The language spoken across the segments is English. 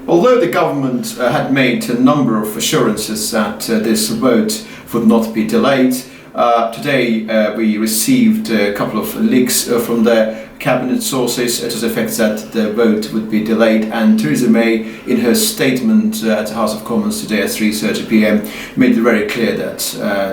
Although the government had made a number of assurances that this vote would not be delayed, today we received a couple of leaks from the cabinet sources to the effect that the vote would be delayed, and Theresa May, in her statement at the House of Commons today at 3:30 p.m, made it very clear that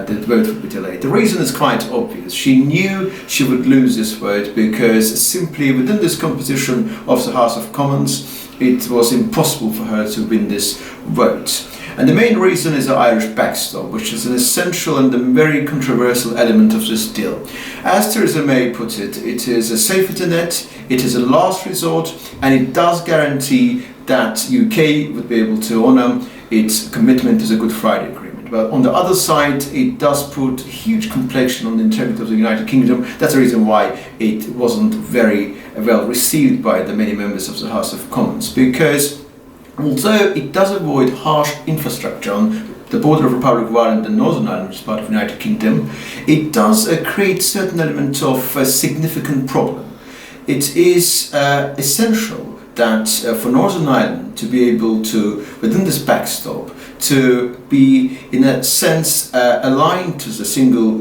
the vote would be delayed. The reason is quite obvious. She knew she would lose this vote because simply within this composition of the House of Commons it was impossible for her to win this vote. And the main reason is the Irish Backstop, which is an essential and a very controversial element of this deal. As Theresa May put it, it is a safety net, it is a last resort, and it does guarantee that UK would be able to honour its commitment to the Good Friday Agreement. But on the other side, it does put huge complexion on the integrity of the United Kingdom. That's the reason why it wasn't very well received by the many members of the House of Commons, because although it does avoid harsh infrastructure on the border of the Republic of Ireland and Northern Ireland, which is part of the United Kingdom, it does create certain elements of a significant problem. It is essential that for Northern Ireland to be able to, within this backstop, to be in a sense aligned to the single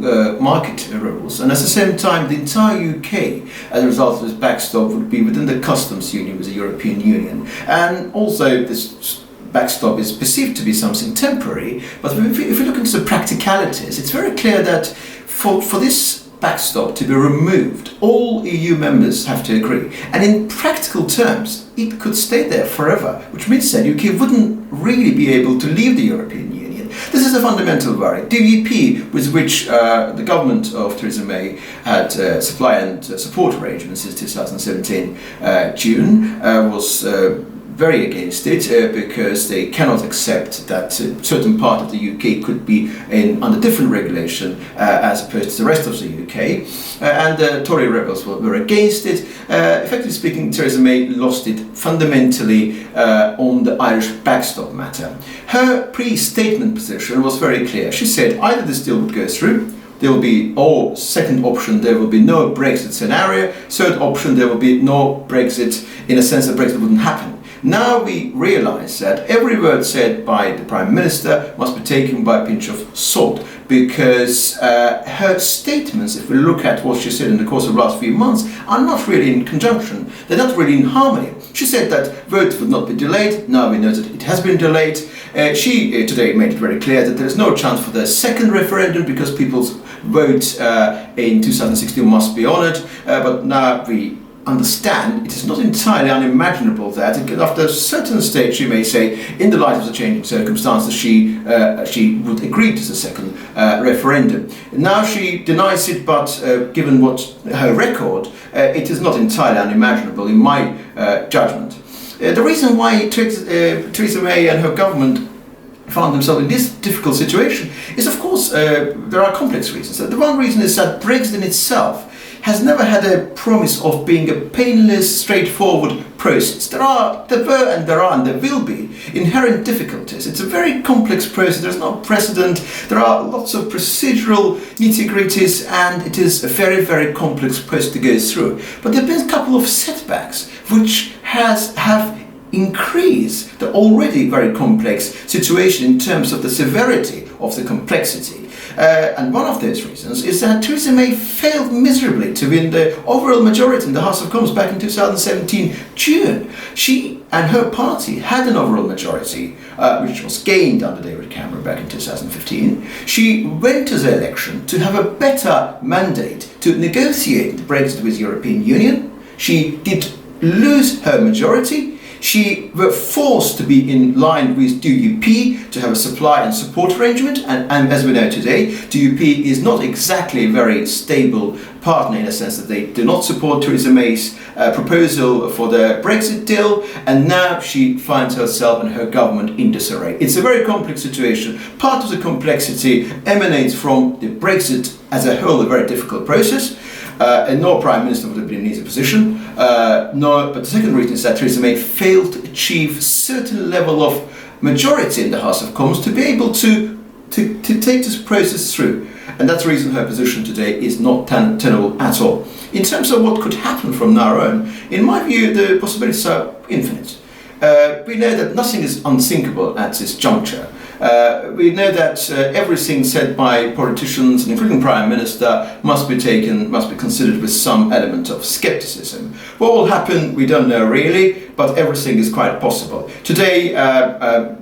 market rules, and at the same time the entire UK as a result of this backstop would be within the customs union with the European Union. And also this backstop is perceived to be something temporary, but if you look into the practicalities, it's very clear that for this backstop to be removed, all EU members have to agree, and in practical terms it could stay there forever, which means that UK wouldn't really be able to leave the European Union. This is a fundamental worry. DUP, with which the government of Theresa May had supply and support arrangements since 2017 June, was very against it because they cannot accept that a certain part of the UK could be under different regulation as opposed to the rest of the UK, and the Tory rebels were against it. Effectively speaking, Theresa May lost it fundamentally on the Irish backstop matter. Her pre-statement position was very clear. She said either this deal would go through, there will be, or second option, there will be no Brexit scenario, third option, there will be no Brexit in a sense that Brexit wouldn't happen. Now we realise that every word said by the Prime Minister must be taken by a pinch of salt, because her statements, if we look at what she said in the course of the last few months, are not really in conjunction, they're not really in harmony. She said that vote would not be delayed, now we know that it has been delayed. She today made it very clear that there is no chance for the second referendum because people's vote in 2016 must be honoured, but now we understand it is not entirely unimaginable that after a certain stage, you may say, in the light of the changing circumstances, she would agree to the second referendum. Now she denies it, but given what her record, it is not entirely unimaginable in my judgment. The reason why Theresa May and her government found themselves in this difficult situation is, of course, there are complex reasons. The one reason is that Brexit in itself has never had a promise of being a painless, straightforward process. There were and there will be inherent difficulties. It's a very complex process, there's no precedent, there are lots of procedural nitty-gritties, and it is a very, very complex process to go through. But there have been a couple of setbacks which have increased the already very complex situation in terms of the severity of the complexity. And one of those reasons is that Theresa May failed miserably to win the overall majority in the House of Commons back in 2017 June. She and her party had an overall majority, which was gained under David Cameron back in 2015. She went to the election to have a better mandate to negotiate Brexit with the European Union. She did lose her majority. She was forced to be in line with DUP to have a supply and support arrangement, and as we know today, DUP is not exactly a very stable partner in a sense that they do not support Theresa May's proposal for the Brexit deal, and now she finds herself and her government in disarray. It's a very complex situation. Part of the complexity emanates from the Brexit as a whole, a very difficult process. And no Prime Minister would have been in an easy position. But the second reason is that Theresa May failed to achieve a certain level of majority in the House of Commons to be able to take this process through. And that's the reason her position today is not tenable at all. In terms of what could happen from now on, in my view, the possibilities are infinite. we know that nothing is unthinkable at this juncture. We know that everything said by politicians, including Prime Minister, must be considered with some element of skepticism. What will happen, we don't know really, but everything is quite possible. Today,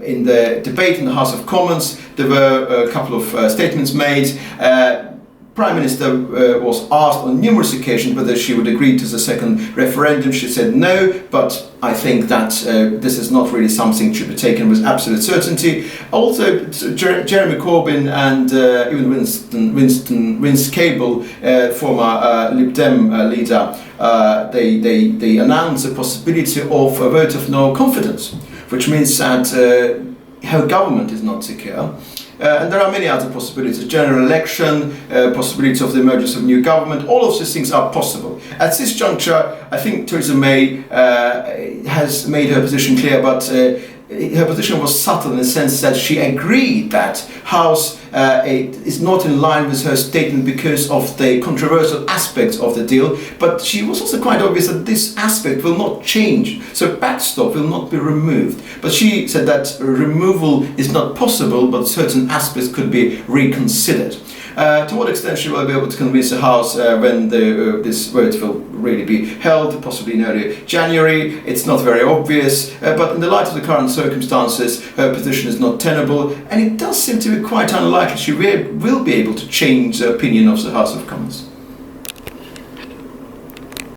in the debate in the House of Commons, there were a couple of statements made. Prime Minister was asked on numerous occasions whether she would agree to the second referendum. She said no, but I think that this is not really something that should be taken with absolute certainty. Also, Jeremy Corbyn and even Vince Cable, former Lib Dem leader, they announced the possibility of a vote of no confidence, which means that her government is not secure. And there are many other possibilities, general election, possibility of the emergence of new government, all of these things are possible. At this juncture, I think Theresa May has made her position clear, but her position was subtle in the sense that she agreed that House is not in line with her statement because of the controversial aspects of the deal, but she was also quite obvious that this aspect will not change, so backstop will not be removed. But she said that removal is not possible, but certain aspects could be reconsidered. To what extent she will be able to convince the House when this vote will really be held, possibly in early January, it's not very obvious, but in the light of the current circumstances, her position is not tenable, and it does seem to be quite unlikely she will be able to change the opinion of the House of Commons.